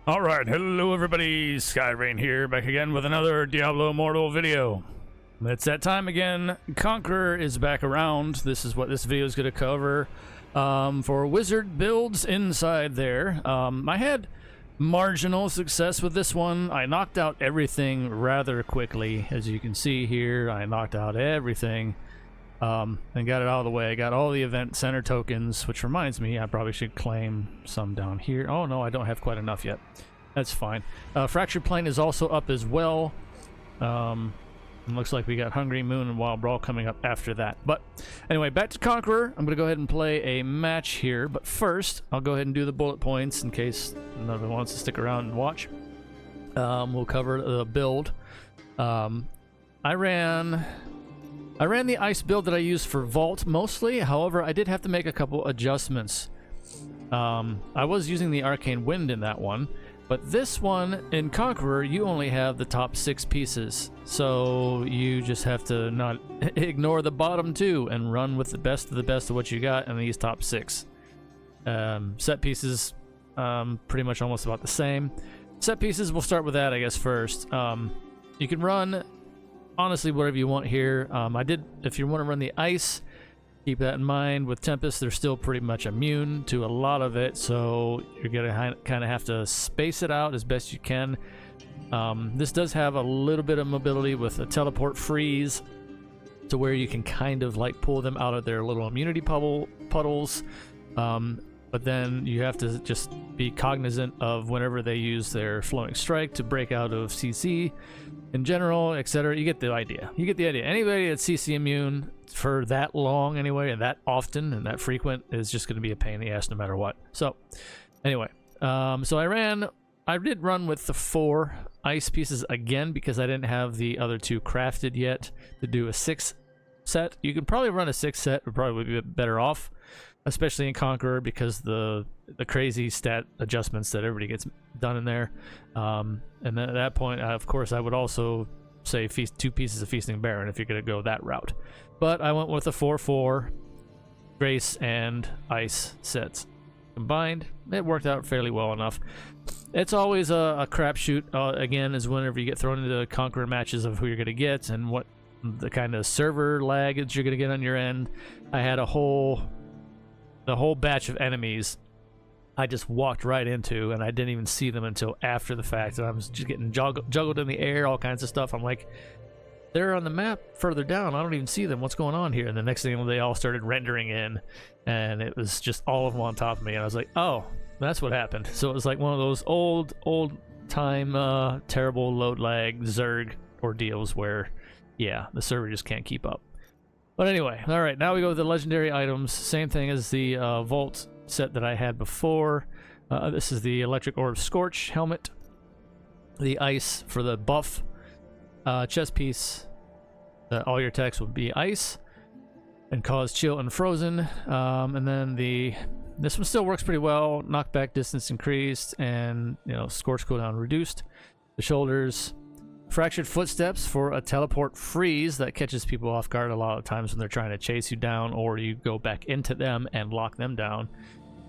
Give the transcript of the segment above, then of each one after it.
Alright, hello everybody, Skyrain here, back again with another Diablo Immortal video. It's that time again. Conqueror is back around. This is what this video is going to cover for wizard builds inside there. I had marginal success with this one. I knocked out everything rather quickly. As you can see here, I knocked out everything and got it out of the way. I got all the event center tokens, which reminds me, I probably should claim some down here. Oh no, I don't have quite enough yet. That's fine. Fractured Plane is also up as well. Looks like we got Hungry Moon and Wild Brawl coming up after that. But anyway, back to Conqueror. I'm going to go ahead and play a match here. But first, I'll go ahead and do the bullet points in case nobody wants to stick around and watch. We'll cover the build. I ran the ice build that I used for Vault mostly. However, I did have to make a couple adjustments. I was using the Arcane Wind in that one. But this one, in Conqueror, you only have the top 6 pieces. So you just have to not ignore the bottom 2 and run with the best of what you got in these top 6. Set pieces, pretty much almost about the same. Set pieces, we'll start with that, I guess, first. You can run, honestly, whatever you want here. If you want to run the ice, keep that in mind. With Tempest, they're still pretty much immune to a lot of it, so you're gonna kind of have to space it out as best you can. This does have a little bit of mobility with a teleport freeze to where you can kind of like pull them out of their little immunity puddles. But then you have to just be cognizant of whenever they use their flowing strike to break out of CC in general, etc. You get the idea. Anybody that's CC immune for that long anyway, and that often and that frequent, is just going to be a pain in the ass no matter what. So anyway, so I did run with the 4 ice pieces again because I didn't have the other 2 crafted yet to do a 6 set. You could probably run a 6 set, would probably be better off, especially in Conqueror, because the crazy stat adjustments that everybody gets done in there. And then at that point, of course, I would also say 2 pieces of Feasting Baron if you're going to go that route. But I went with a 4/4 Grace and Ice sets combined. It worked out fairly well enough. It's always a crapshoot, again, is whenever you get thrown into Conqueror matches of who you're going to get and what the kind of server lag that you're going to get on your end. I had the whole batch of enemies I just walked right into, and I didn't even see them until after the fact, and I was just getting juggled in the air, all kinds of stuff. I'm like, they're on the map further down, I don't even see them, what's going on here? And the next thing, they all started rendering in, and it was just all of them on top of me, and I was like, oh, that's what happened. So it was like one of those old time terrible load lag Zerg ordeals where, yeah, the server just can't keep up. But anyway, all right, now we go with the legendary items. Same thing as the Vault set that I had before. This is the Electric Orb Scorch helmet, the ice for the buff chest piece. All your attacks will be ice and cause chill and frozen. And then this one still works pretty well. Knockback distance increased, and Scorch cooldown reduced. The shoulders. Fractured Footsteps for a teleport freeze that catches people off guard a lot of times when they're trying to chase you down, or you go back into them and lock them down.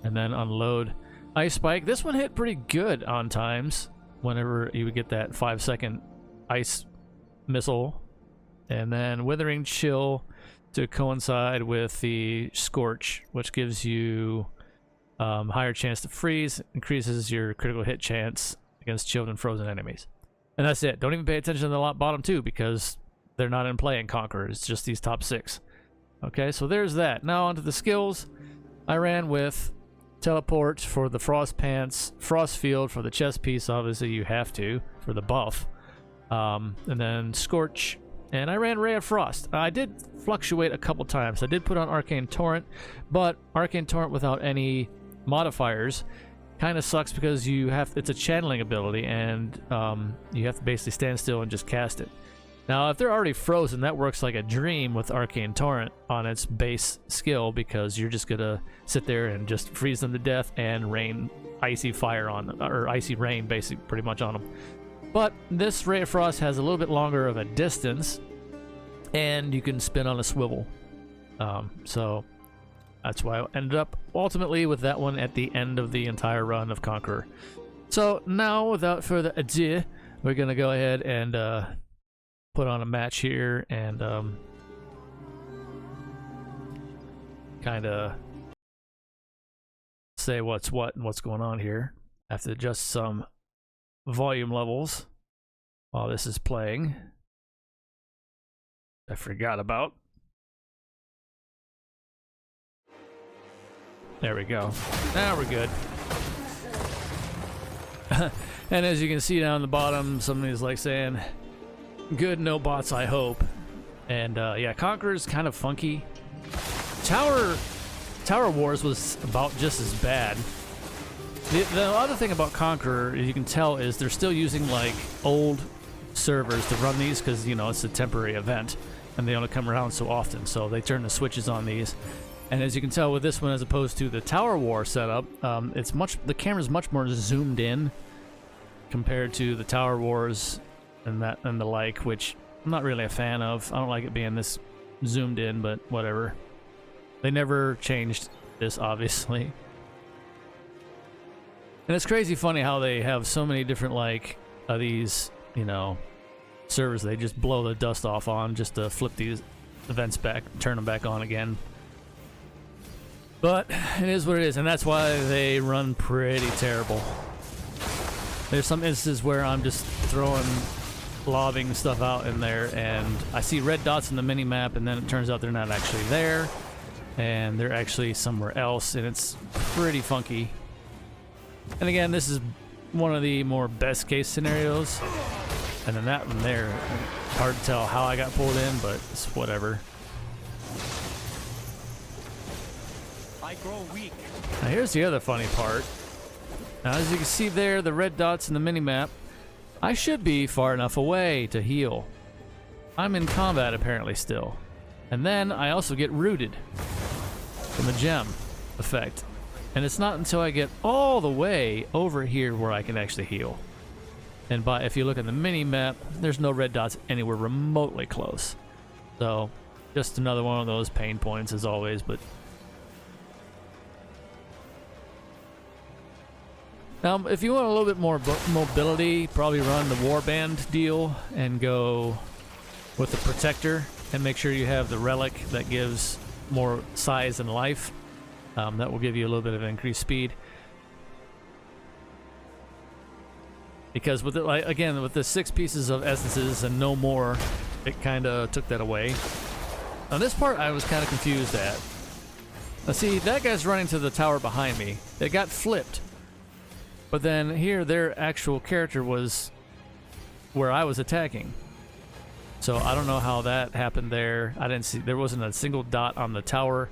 And then Unload. Ice Spike. This one hit pretty good on times whenever you would get that 5-second ice missile. And then Withering Chill to coincide with the Scorch, which gives you higher chance to freeze, increases your critical hit chance against chilled and frozen enemies. And that's it. Don't even pay attention to the bottom 2 because they're not in play in Conqueror. It's just these top 6. Okay, so there's that. Now onto the skills. I ran with Teleport for the Frost Pants, Frost Field for the chest piece, obviously you have to, for the buff. And then Scorch. And I ran Ray of Frost. I did fluctuate a couple times. I did put on Arcane Torrent, but Arcane Torrent without any modifiers kind of sucks because it's a channeling ability, and you have to basically stand still and just cast it. Now, if they're already frozen, that works like a dream with Arcane Torrent on its base skill, because you're just gonna sit there and just freeze them to death and rain icy fire on them, or icy rain, basically, pretty much on them. But this Ray of Frost has a little bit longer of a distance, and you can spin on a swivel. So that's why I ended up ultimately with that one at the end of the entire run of Conqueror. So now, without further ado, we're gonna go ahead and put on a match here and kind of say what's what and what's going on here. I have to adjust some volume levels while this is playing. I forgot about. There we go. Now we're good. And as you can see down the bottom, somebody's like saying, "Good, no bots, I hope." And yeah, Conqueror's kind of funky. Tower Wars was about just as bad. The other thing about Conqueror, you can tell, is they're still using like old servers to run these because, you know, it's a temporary event and they only come around so often, so they turn the switches on these. And as you can tell with this one, as opposed to the Tower War setup, the camera's much more zoomed in compared to the Tower Wars and the like, which I'm not really a fan of. I don't like it being this zoomed in, but whatever. They never changed this, obviously. And it's crazy funny how they have so many different, like, these, you know, servers they just blow the dust off on just to flip these events back, turn them back on again. But it is what it is, and that's why they run pretty terrible. There's some instances where I'm just lobbing stuff out in there, and I see red dots in the mini-map, and then it turns out they're not actually there, and they're actually somewhere else, and it's pretty funky. And again, this is one of the more best-case scenarios, and then that one there, hard to tell how I got pulled in, but it's whatever. I grow weak. Now here's the other funny part. Now as you can see there, the red dots in the minimap, I should be far enough away to heal. I'm in combat apparently still. And then I also get rooted from the gem effect. And it's not until I get all the way over here where I can actually heal. And if you look at the mini-map, there's no red dots anywhere remotely close. So, just another one of those pain points as always, but... Now, if you want a little bit more mobility, probably run the warband deal and go with the protector and make sure you have the relic that gives more size and life. That will give you a little bit of increased speed. Because with it, like, again, with the 6 pieces of essences and no more, it kind of took that away. On this part, I was kind of confused at. Now see, that guy's running to the tower behind me. It got flipped. But then here, their actual character was where I was attacking. So I don't know how that happened there. I didn't see, there wasn't a single dot on the tower.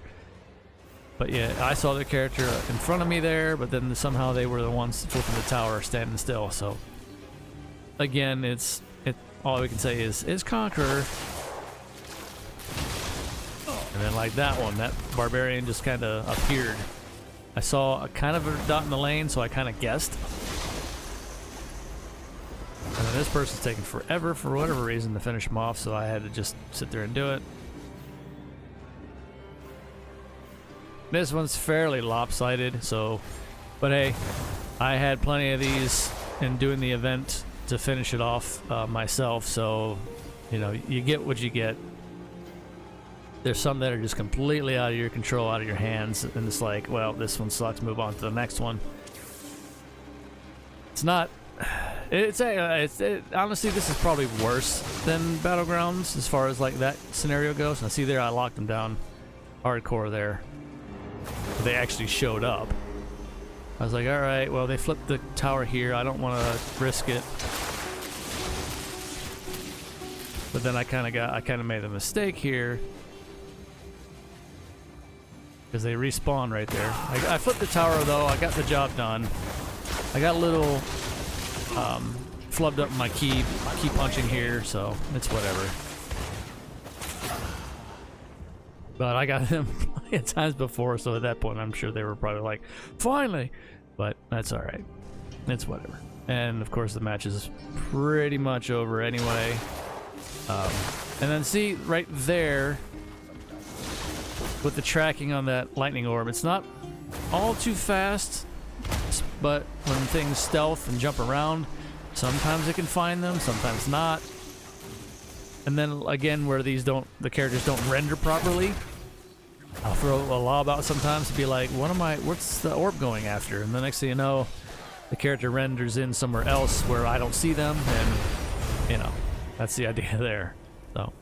But yeah, I saw the character in front of me there, but then somehow they were the ones flipping the tower, standing still. So again, all we can say is Conqueror. And then like that one, that barbarian just kind of appeared. I saw a kind of a dot in the lane, so I kind of guessed. And then this person's taking forever for whatever reason to finish him off, so I had to just sit there and do it. This one's fairly lopsided, so... But hey, I had plenty of these in doing the event to finish it off myself, so... You know, you get what you get. There's some that are just completely out of your control, out of your hands, and it's like, well, this one sucks, move on to the next one. It's not... honestly, this is probably worse than Battlegrounds as far as like that scenario goes. Now see there, I locked them down hardcore there. They actually showed up. I was like, all right, well, they flipped the tower here. I don't want to risk it. But then I kind of made a mistake here. Because they respawn right there. I flipped the tower though, I got the job done. I got a little flubbed up my key punching here, so it's whatever. But I got them plenty of times before, so at that point I'm sure they were probably like, finally! But that's alright. It's whatever. And of course the match is pretty much over anyway. And then see, right there, with the tracking on that lightning orb, it's not all too fast. but when things stealth and jump around, sometimes it can find them, sometimes not. And then again, where the characters don't render properly, I'll throw a lob out sometimes to be like, what's the orb going after? And the next thing you know, the character renders in somewhere else where I don't see them, and you know, that's the idea there. So,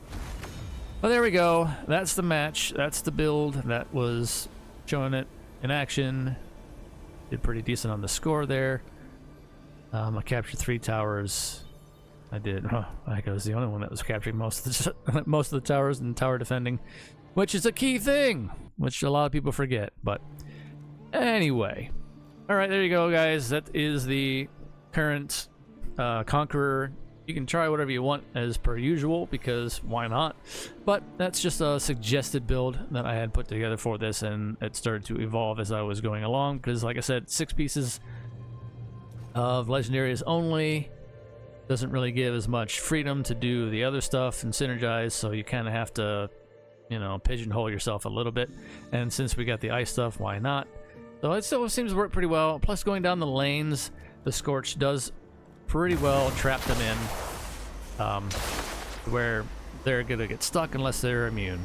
well, there we go. That's the match. That's the build. That was showing it in action. Did pretty decent on the score there. I captured 3 towers. I did. I think I was the only one that was capturing most of the towers and tower defending, which is a key thing, which a lot of people forget. But anyway, all right, there you go, guys. That is the current Conqueror. You can try whatever you want as per usual, because why not? But that's just a suggested build that I had put together for this, and it started to evolve as I was going along, because like I said, 6 pieces of legendaries only doesn't really give as much freedom to do the other stuff and synergize, so you kind of have to, you know, pigeonhole yourself a little bit. And since we got the ice stuff, why not? So it still seems to work pretty well. Plus, going down the lanes, the Scorch does pretty well trap them in, where they're gonna get stuck unless they're immune.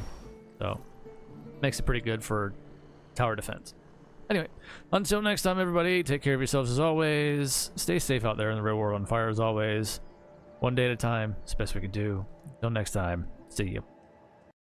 So makes it pretty good for tower defense. Anyway, until next time, everybody, take care of yourselves as always. Stay safe out there in the real world, on fire as always. One day at a time, it's the best we can do. Until next time, see you.